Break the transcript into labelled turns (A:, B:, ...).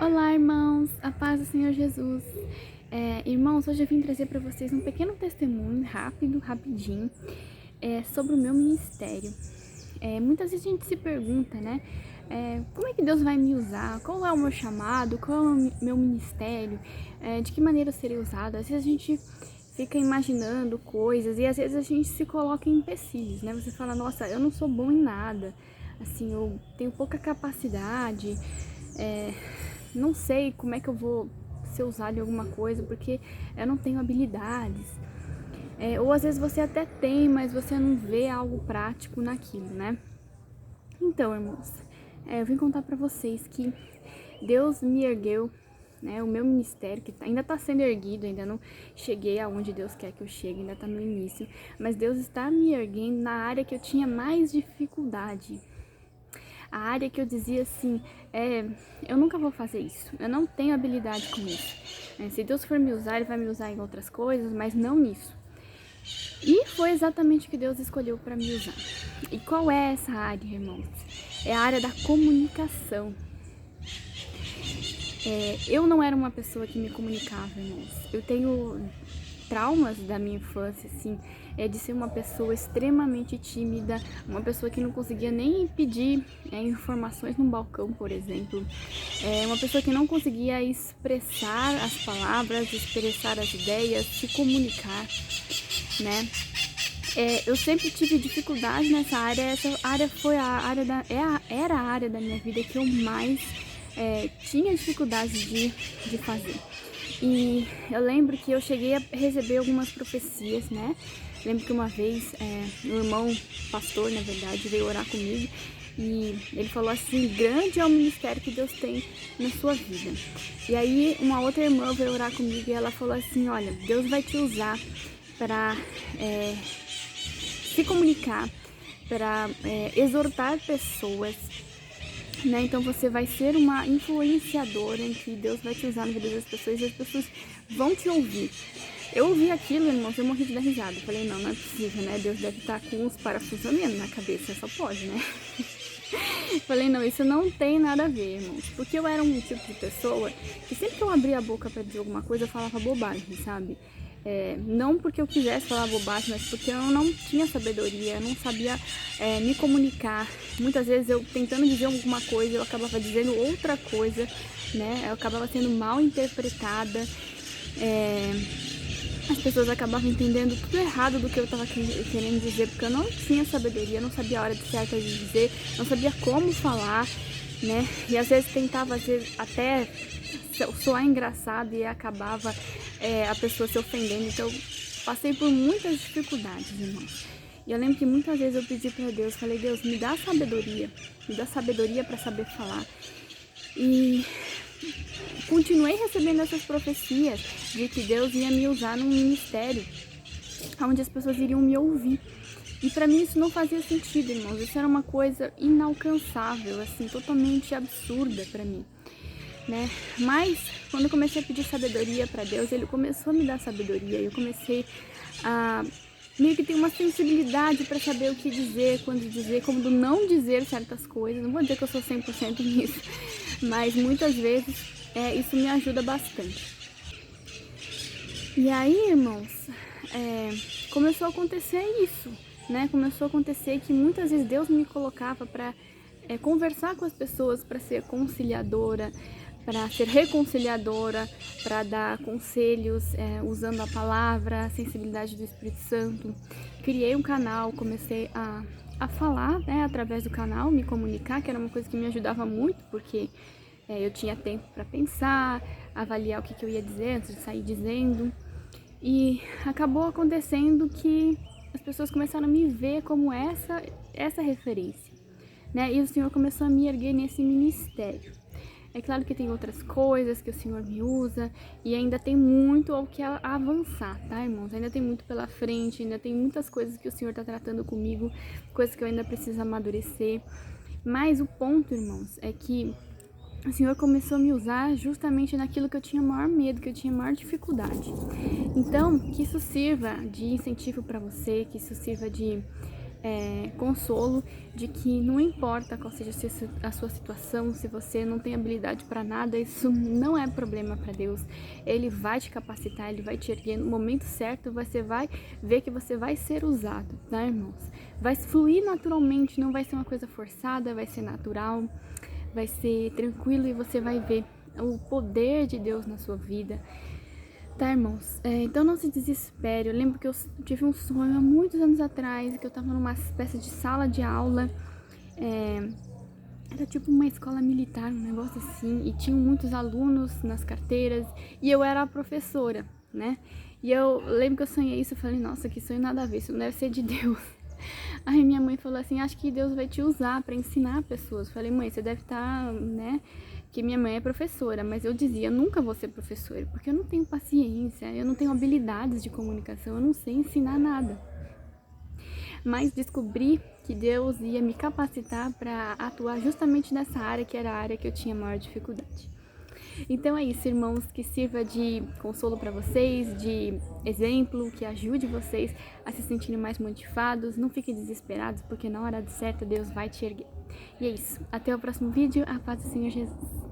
A: Olá, irmãos, a paz do Senhor Jesus. Irmãos, hoje eu vim trazer para vocês um pequeno testemunho, rapidinho, sobre o meu ministério. Muitas vezes a gente se pergunta, né, como é que Deus vai me usar? Qual é o meu chamado? Qual é o meu ministério? De que maneira eu serei usado? Às vezes a gente fica imaginando coisas e às vezes a gente se coloca em empecilhos, né? Você fala, nossa, eu não sou bom em nada, assim, eu tenho pouca capacidade, não sei como é que eu vou ser usado em alguma coisa porque eu não tenho habilidades. Ou às vezes você até tem, mas você não vê algo prático naquilo, né? Então, irmãos, eu vim contar pra vocês que Deus me ergueu, né? O meu ministério, que ainda tá sendo erguido, ainda não cheguei aonde Deus quer que eu chegue, ainda tá no início. Mas Deus está me erguendo na área que eu tinha mais dificuldade. A área que eu dizia assim, eu nunca vou fazer isso, eu não tenho habilidade com isso. Se Deus for me usar, Ele vai me usar em outras coisas, mas não nisso. E foi exatamente o que Deus escolheu para me usar. E qual é essa área, irmãos? É a área da comunicação. Eu não era uma pessoa que me comunicava, irmãos. Eu tenho traumas da minha infância, assim, de ser uma pessoa extremamente tímida, uma pessoa que não conseguia nem pedir informações no balcão, por exemplo, uma pessoa que não conseguia expressar as palavras, expressar as ideias, se comunicar, né? Eu sempre tive dificuldade nessa área. Essa área foi era a área da minha vida que eu mais tinha dificuldade de fazer. E eu lembro que eu cheguei a receber algumas profecias, né? Lembro que uma vez um irmão, pastor, na verdade, veio orar comigo e ele falou assim, grande é o ministério que Deus tem na sua vida. E aí uma outra irmã veio orar comigo e ela falou assim, olha, Deus vai te usar para se comunicar, para exortar pessoas, né? Então você vai ser uma influenciadora em que Deus vai te usar na vida das pessoas e as pessoas vão te ouvir. Eu ouvi aquilo, irmãos, eu morri de dar risada. Eu falei, não é possível, né? Deus deve estar com os parafusos na cabeça, só pode, né? Falei, não, isso não tem nada a ver, irmãos. Porque eu era um tipo de pessoa que sempre que eu abria a boca pra dizer alguma coisa, eu falava bobagem, sabe? Não porque eu quisesse falar bobagem, mas porque eu não tinha sabedoria, eu não sabia me comunicar. Muitas vezes eu tentando dizer alguma coisa, eu acabava dizendo outra coisa, né? Eu acabava sendo mal interpretada. As pessoas acabavam entendendo tudo errado do que eu estava querendo dizer, porque eu não tinha sabedoria, não sabia a hora certa de dizer, não sabia como falar, né? E às vezes tentava, até soar engraçado e acabava a pessoa se ofendendo. Então, passei por muitas dificuldades, irmãos. E eu lembro que muitas vezes eu pedi para Deus, falei, Deus, me dá sabedoria para saber falar. E continuei recebendo essas profecias de que Deus ia me usar num ministério onde as pessoas iriam me ouvir. E pra mim isso não fazia sentido, irmãos. Isso era uma coisa inalcançável, assim, totalmente absurda pra mim, né? Mas quando eu comecei a pedir sabedoria pra Deus, Ele começou a me dar sabedoria. E eu comecei a meio que ter uma sensibilidade pra saber o que dizer, quando dizer, como não dizer certas coisas. Não vou dizer que eu sou 100% nisso, mas muitas vezes isso me ajuda bastante. E aí, irmãos, começou a acontecer isso, né? Começou a acontecer que muitas vezes Deus me colocava para conversar com as pessoas, para ser conciliadora, para ser reconciliadora, para dar conselhos usando a palavra, a sensibilidade do Espírito Santo. Criei um canal, comecei a falar, né, através do canal, me comunicar, que era uma coisa que me ajudava muito, porque eu tinha tempo para pensar, avaliar o que eu ia dizer antes de sair dizendo. E acabou acontecendo que as pessoas começaram a me ver como essa referência, né? E o Senhor começou a me erguer nesse ministério. É claro que tem outras coisas que o Senhor me usa e ainda tem muito ao que avançar, tá, irmãos? Ainda tem muito pela frente, ainda tem muitas coisas que o Senhor tá tratando comigo, coisas que eu ainda preciso amadurecer. Mas o ponto, irmãos, é que o Senhor começou a me usar justamente naquilo que eu tinha maior medo, que eu tinha maior dificuldade. Então, que isso sirva de incentivo para você, que isso sirva de consolo de que não importa qual seja a sua situação, se você não tem habilidade para nada, isso não é problema para Deus. Ele vai te capacitar, Ele vai te erguer no momento certo, você vai ver que você vai ser usado, tá, irmãos? Vai fluir naturalmente, não vai ser uma coisa forçada, vai ser natural, vai ser tranquilo e você vai ver o poder de Deus na sua vida. Tá, irmãos? Então não se desespere. Eu lembro que eu tive um sonho há muitos anos atrás, que eu tava numa espécie de sala de aula. Era tipo uma escola militar, um negócio assim, e tinham muitos alunos nas carteiras, e eu era a professora, né? E eu lembro que eu sonhei isso, eu falei, nossa, que sonho nada a ver, isso não deve ser de Deus. Aí minha mãe falou assim, acho que Deus vai te usar pra ensinar pessoas. Eu falei, mãe, você deve estar, né? Que minha mãe é professora, mas eu dizia, eu nunca vou ser professora, porque eu não tenho paciência, eu não tenho habilidades de comunicação, eu não sei ensinar nada. Mas descobri que Deus ia me capacitar para atuar justamente nessa área, que era a área que eu tinha maior dificuldade. Então é isso, irmãos, que sirva de consolo para vocês, de exemplo, que ajude vocês a se sentirem mais motivados. Não fiquem desesperados, porque na hora certa Deus vai te erguer. E é isso. Até o próximo vídeo. A paz do Senhor Jesus.